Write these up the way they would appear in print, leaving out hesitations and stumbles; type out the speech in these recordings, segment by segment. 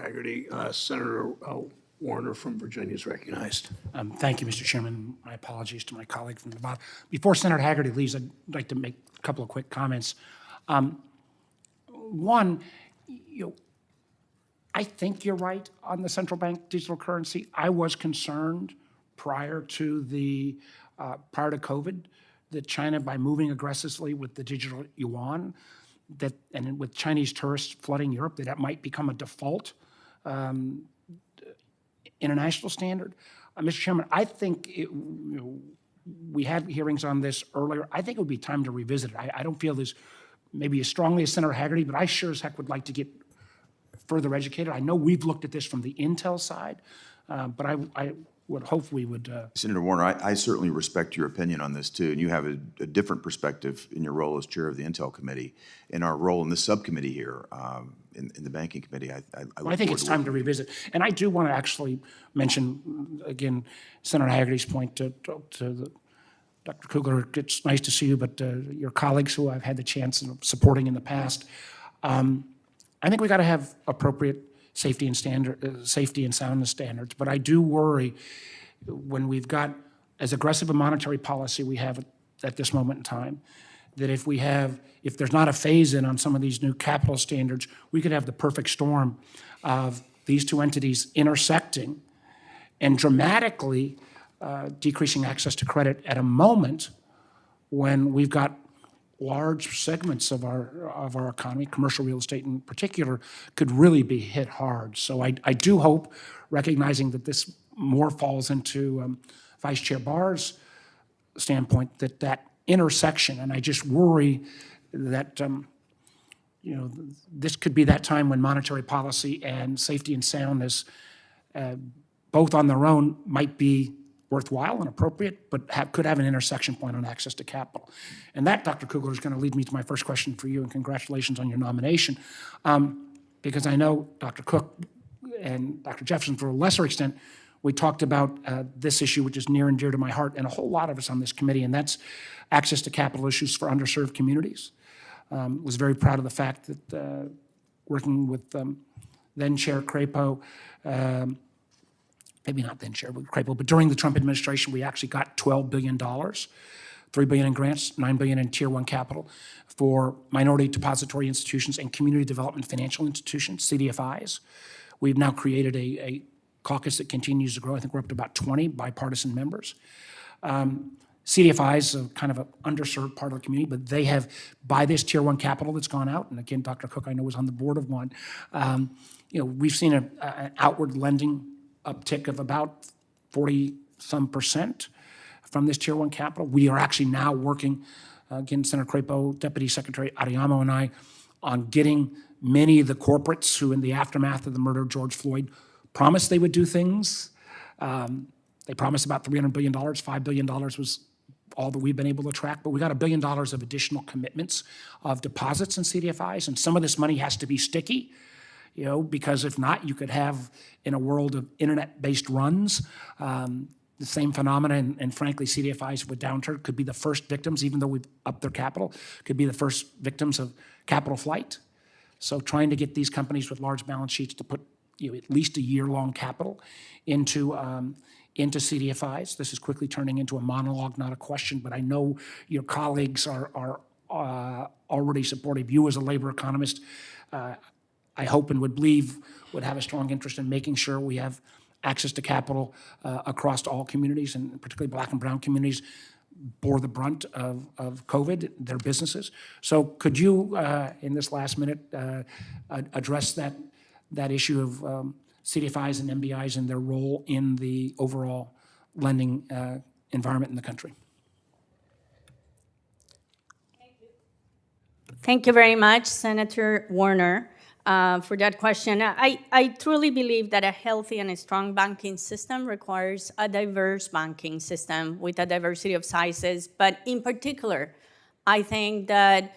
Haggerty. Senator Warner from Virginia is recognized. Thank you, Mr. Chairman. My apologies to my colleague from the bottom. Before Senator Haggerty leaves, I'd like to make a couple of quick comments. One, I think you're right on the central bank digital currency. I was concerned prior to COVID that China, by moving aggressively with the digital yuan, and with Chinese tourists flooding Europe, that might become a default international standard. Mr. Chairman, I think we had hearings on this earlier. I think it would be time to revisit it. I don't feel this maybe as strongly as Senator Haggerty, but I sure as heck would like to get further educated. I know we've looked at this from the Intel side, but I would hope we would. Senator Warner, I certainly respect your opinion on this too, and you have a different perspective in your role as chair of the Intel Committee. In our role in this subcommittee here, in the Banking Committee, I think it's time to revisit. And I do want to actually mention, again, Senator Haggerty's point to Dr. Kugler. It's nice to see you, but your colleagues who I've had the chance of supporting in the past, I think we got to have appropriate safety and soundness standards. But I do worry when we've got as aggressive a monetary policy we have at this moment in time, that if there's not a phase-in on some of these new capital standards, we could have the perfect storm of these two entities intersecting and dramatically decreasing access to credit at a moment when we've got large segments of our economy, commercial real estate in particular, could really be hit hard. So I do hope, recognizing that this more falls into Vice Chair Barr's standpoint, that intersection, and I just worry that this could be that time when monetary policy and safety and soundness, both on their own, might be worthwhile and appropriate, but could have an intersection point on access to capital. And that, Dr. Kugler, is going to lead me to my first question for you, and congratulations on your nomination, because I know Dr. Cook and Dr. Jefferson, to a lesser extent, we talked about this issue, which is near and dear to my heart, and a whole lot of us on this committee, and that's access to capital issues for underserved communities. Was very proud of the fact that working with then Chair Crapo, maybe not then Chair Crapo, but during the Trump administration, we actually got $12 billion, $3 billion in grants, $9 billion in Tier 1 capital for minority depository institutions and community development financial institutions, CDFIs. We've now created a caucus that continues to grow. I think we're up to about 20 bipartisan members. CDFIs are kind of an underserved part of the community, but they have, by this Tier 1 capital that's gone out, and again, Dr. Cook, I know, was on the board of one, we've seen an outward lending uptick of about 40-some% from this Tier 1 capital. We are actually now working, again, Senator Crapo, Deputy Secretary Adeyemo, and I, on getting many of the corporates who, in the aftermath of the murder of George Floyd, promised they would do things. They promised about $300 billion. $5 billion was all that we've been able to track, but we got $1 billion of additional commitments of deposits in CDFIs, and some of this money has to be sticky, because if not, you could have, in a world of internet-based runs, the same phenomena, and frankly, CDFIs with downturn could be the first victims, even though we've upped their capital, could be the first victims of capital flight. So trying to get these companies with large balance sheets to put at least a year-long capital into CDFIs. This is quickly turning into a monologue, not a question, but I know your colleagues are already supportive. You, as a labor economist, I hope and would believe would have a strong interest in making sure we have access to capital across all communities, and particularly Black and brown communities bore the brunt of COVID, their businesses. So could you, in this last minute, address that issue of CDFIs and MBIs and their role in the overall lending environment in the country? Thank you very much, Senator Warner, for that question. I truly believe that a healthy and a strong banking system requires a diverse banking system with a diversity of sizes. But in particular, I think that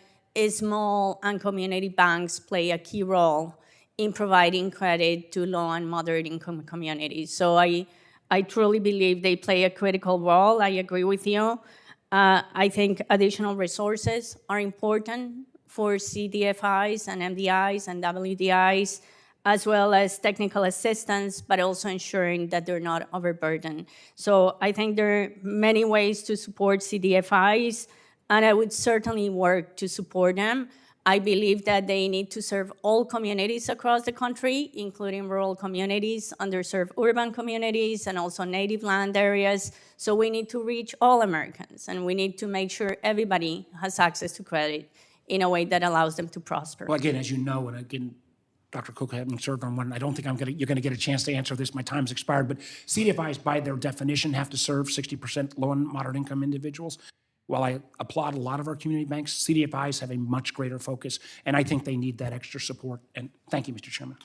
small and community banks play a key role in providing credit to low and moderate income communities. So I truly believe they play a critical role. I agree with you. I think additional resources are important for CDFIs and MDIs and WDIs as well as technical assistance, but also ensuring that they're not overburdened. So I think there are many ways to support CDFIs, and I would certainly work to support them. I believe that they need to serve all communities across the country, including rural communities, underserved urban communities, and also native land areas. So we need to reach all Americans, and we need to make sure everybody has access to credit in a way that allows them to prosper. Well, again, as you know, and again, Dr. Cook, having served on one, I don't think you're gonna get a chance to answer this. My time's expired, but CDFIs, by their definition, have to serve 60% low and moderate income individuals. While I applaud a lot of our community banks, CDFIs have a much greater focus, and I think they need that extra support. And thank you, Mr. Chairman.